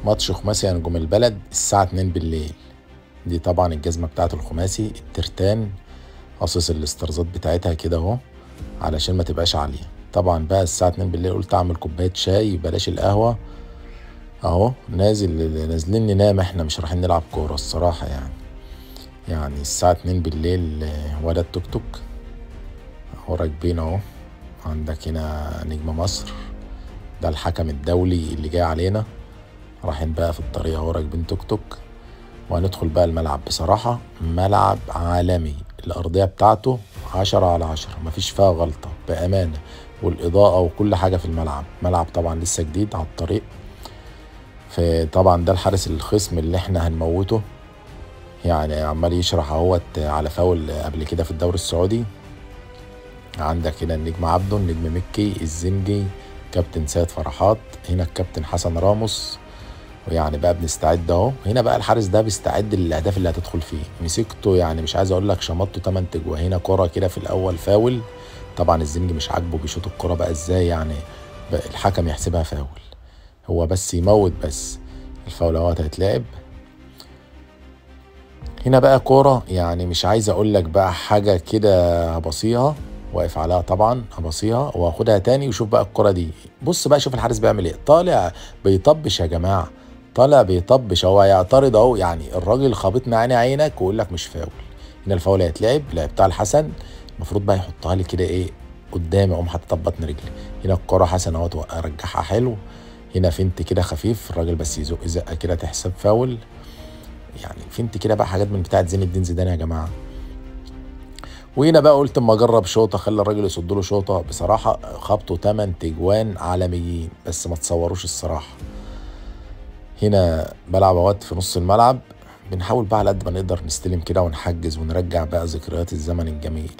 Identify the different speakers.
Speaker 1: ماتش خماسي يا نجوم البلد الساعة 2 بالليل. دي طبعا الجزمة بتاعت الخماسي الترتان، قصص الاسترزات بتاعتها كده اهو علشان ما تبقاش عالية. طبعا بقى الساعة 2 بالليل قلت اعمل كوباية شاي بلاش القهوة اهو. نازلين ننام، احنا مش رايحين نلعب كورة الصراحة يعني الساعة 2 بالليل ولا التوك توك اهو راكبين اهو. عندك هنا نجم مصر، ده الحكم الدولي اللي جاي علينا. رايحين بقى في الطريق اهو راكبين توك توك، وهندخل بقى الملعب. بصراحة ملعب عالمي، الأرضية بتاعته 10/10، مفيش فيها غلطة بأمانة، والإضاءة وكل حاجة في الملعب. ملعب طبعا لسه جديد على الطريق. فطبعا ده الحارس الخصم اللي احنا هنموته، يعني عمال يشرح اهوت على فاول قبل كده في الدوري السعودي. عندك هنا النجم عبده، النجم مكي، الزنجي، كابتن سيد فرحات، هنا الكابتن حسن راموس. ويعني بقى بنستعد اهو. هنا بقى الحارس ده بيستعد للاهداف اللي هتدخل فيه. مسكته يعني مش عايز اقول لك شمطته 8 تجوان. هنا كرة كده في الاول فاول، طبعا الزنجي مش عاجبه بيشوط الكرة بقى ازاي يعني، بقى الحكم يحسبها فاول، هو بس يموت بس. الفاول اهوت هيتلعب. هنا بقى كورة يعني مش عايز اقول لك بقى حاجة كده، هبصيها واقف عليها طبعا، هبصيها واخدها تاني وشوف بقى الكرة دي. بص بقى شوف الحارس بيعمل ايه، طالع بيطبش يا جماعة، طالع بيطبش، هو يعترض اهو. يعني الراجل خابطنا عيني عينك ويقول لك مش فاول. هنا الفاول هيتلعب، لعبتها لحسن، المفروض بقى يحطها لي كده ايه قدامي، اقوم حاططها ببطن رجلي. هنا الكرة حسن اهو رجعها حلو. هنا فنت كده خفيف الراجل بس يزق زقه كده تحسب فاول. يعني فهمت كده بقى حاجات من بتاعه زين الدين زيدان يا جماعه. وهنا بقى قلت اما اجرب شوطه، خلى الراجل يصد له شوطه. بصراحه خبطوا 8 تجوان عالميين بس ما تصوروش الصراحه. هنا بلعب اوقات في نص الملعب، بنحاول بقى على قد ما نقدر نستلم كده ونحجز ونرجع بقى ذكريات الزمن الجميل.